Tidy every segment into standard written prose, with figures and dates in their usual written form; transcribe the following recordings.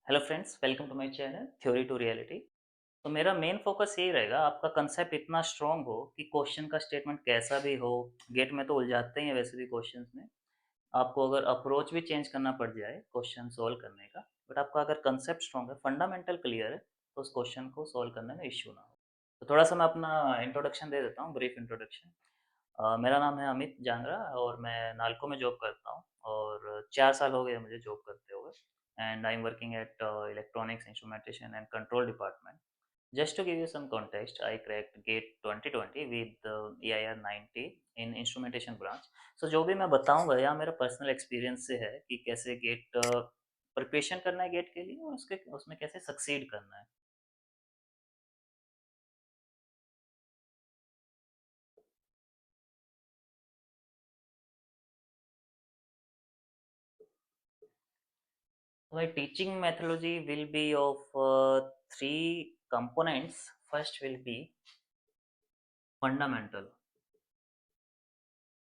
Hello friends, welcome to my channel theory to reality. तो मेरा main focus यही रहेगा, आपका कंसेप्ट इतना स्ट्रांग हो कि क्वेश्चन का स्टेटमेंट कैसा भी हो, गेट में तो उलझाते ही हैं वैसे भी क्वेश्चंस में। आपको अगर अप्रोच भी चेंज करना पड़ जाए क्वेश्चन सॉल्व करने का, बट आपका अगर कंसेप्ट स्ट्रांग है, फंडामेंटल क्लियर है, तो उस क्वेश्चन को सॉल्व करने में इश्यू ना हो। तो थोड़ा सा मैं अपना इंट्रोडक्शन दे देता हूँ, ब्रीफ इंट्रोडक्शन। मेरा नाम है अमित जांगरा और मैं नालको में जॉब करता हूँ और 4 साल हो गए मुझे जॉब करते हुए and I am working at electronics instrumentation and control department. Just to give you some context, I cracked GATE 2020 with EIR 90 in instrumentation branch. So जो भी मैं बताऊंगा या मेरा पर्सनल एक्सपीरियंस से है कि कैसे गेट प्रिपरेशन करना है गेट के लिए और उसके उसमें कैसे सक्सीड करना है। My teaching methodology will be of three components. First will be fundamental.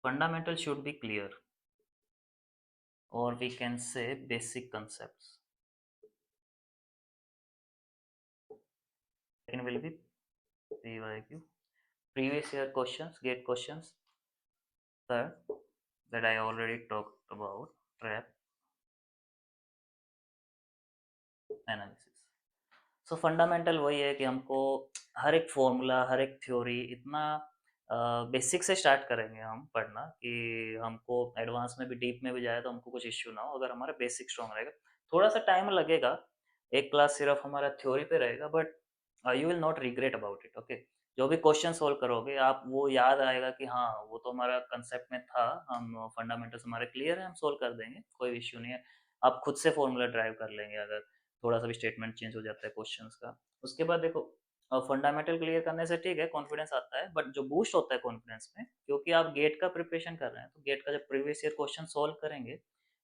Fundamental should be clear, or we can say basic concepts. Second will be PYQ, previous year questions, gate questions. Third, that I already talked about, trap analysis. So fundamental वही है कि हमको हर एक formula, हर एक theory इतना basic से start करेंगे हम पढ़ना कि हमको एडवांस में भी डीप में भी जाए तो हमको कुछ इश्यू ना हो अगर हमारा बेसिक स्ट्रॉन्ग रहेगा। थोड़ा सा टाइम लगेगा, एक क्लास सिर्फ हमारा थ्योरी पे रहेगा, but you will not regret about it. Okay, जो भी क्वेश्चन सोल्व करोगे आप वो याद आएगा कि हाँ वो तो हमारा कंसेप्ट में था, हम फंडामेंटल्स हमारे क्लियर है, हम सोल्व कर देंगे, कोई इश्यू नहीं है। आप खुद से फॉर्मूला ड्राइव कर लेंगे अगर थोड़ा सा भी स्टेटमेंट चेंज हो जाता है क्वेश्चंस का। उसके बाद देखो, फंडामेंटल क्लियर करने से ठीक है कॉन्फिडेंस आता है, बट जो बूस्ट होता है कॉन्फिडेंस में, क्योंकि आप गेट का प्रिपरेशन कर रहे हैं तो गेट का जब प्रीवियस ईयर क्वेश्चन सोल्व करेंगे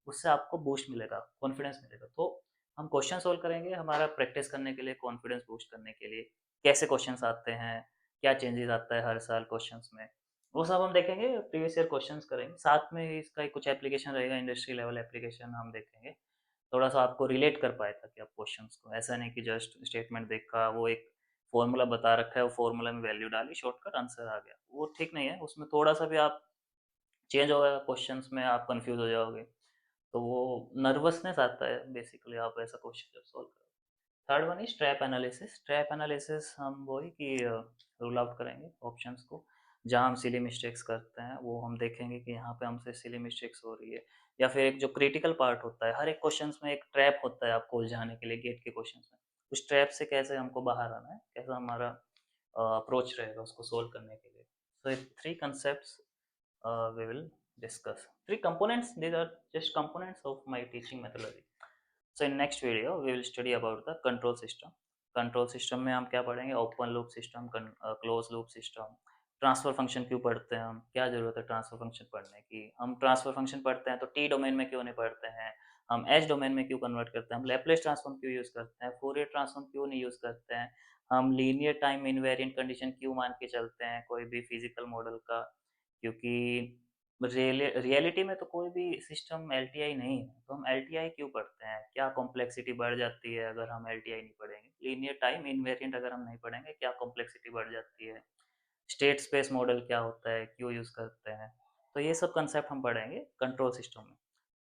उससे आपको बूस्ट मिलेगा, कॉन्फिडेंस मिलेगा। तो हम क्वेश्चन सोल्व करेंगे हमारा प्रैक्टिस करने के लिए, कॉन्फिडेंस बूस्ट करने के लिए, कैसे क्वेश्चंस आते हैं, क्या चेंजेस आता है हर साल क्वेश्चंस में, वो सब हम देखेंगे, प्रीवियस ईयर क्वेश्चंस करेंगे, साथ में इसका कुछ एप्लीकेशन रहेगा, इंडस्ट्री लेवल एप्लीकेशन हम देखेंगे, थोड़ा सा आपको रिलेट कर पाए ताकि आप क्वेश्चंस को, ऐसा नहीं कि जस्ट स्टेटमेंट देखा, वो एक फॉर्मूला बता रखा है, वो फॉर्मूला में वैल्यू डाली, शॉर्टकट आंसर आ गया, वो ठीक नहीं है। उसमें थोड़ा सा भी आप चेंज होगा क्वेश्चंस में, आप कंफ्यूज हो जाओगे, तो वो नर्वसनेस आता है बेसिकली आप ऐसा क्वेश्चन जब सॉल्व करो। Third one is trap analysis. Trap analysis हम वही कि रूल आउट करेंगे ऑप्शंस को, जहाँ हम सिली मिस्टेक्स करते हैं वो हम देखेंगे कि यहाँ पे हमसे सिली मिस्टेक्स हो रही है, या फिर एक जो क्रिटिकल पार्ट होता है, हर एक क्वेश्चंस में एक ट्रैप होता है आपको उलझाने के लिए गेट के क्वेश्चंस में, उस ट्रैप से कैसे हमको बाहर आना है, कैसा हमारा अप्रोच रहेगा उसको सोल्व करने के लिए। So three concepts we will discuss. Three components, these are just components of my teaching methodology. So in next video we will study about the control system. Control system में हम क्या पढ़ेंगे, open loop system, close loop system, transfer function क्यों पढ़ते हैं हम, क्या जरूरत है ट्रांसफर फंक्शन पढ़ने की, हम ट्रांसफर फंक्शन पढ़ते हैं तो टी डोमेन में क्यों नहीं पढ़ते हैं, हम एच डोमेन में क्यों कन्वर्ट करते हैं, हम लैपलेस ट्रांसफॉर्म क्यों यूज करते हैं, फोरियर ट्रांसफॉर्म क्यों नहीं यूज करते हैं, हम लीनियर टाइम इनवेरिएंट कंडीशन क्यों मान के चलते हैं कोई भी फिजिकल मॉडल का, क्योंकि रियलिटी में तो कोई भी सिस्टम एलटीआई नहीं है, तो हम एलटीआई क्यों पढ़ते हैं, क्या कॉम्प्लेक्सिटी बढ़ जाती है अगर हम एलटीआई नहीं पढ़ेंगे, लीनियर टाइम इनवेरिएंट अगर हम नहीं पढ़ेंगे क्या कॉम्प्लेक्सिटी बढ़ जाती है, स्टेट स्पेस मॉडल क्या होता है, क्यों यूज करते हैं। तो ये सब कंसेप्ट हम पढ़ेंगे कंट्रोल सिस्टम में,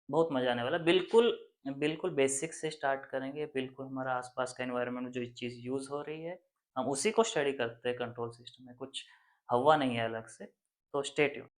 बहुत मजा आने वाला है। बिल्कुल बिल्कुल बेसिक से स्टार्ट करेंगे, बिल्कुल हमारा आसपास का एनवायरनमेंट में जो चीज़ यूज हो रही है हम उसी को स्टडी करते हैं कंट्रोल सिस्टम में, कुछ हवा नहीं है अलग से। तो स्टे ट्यून।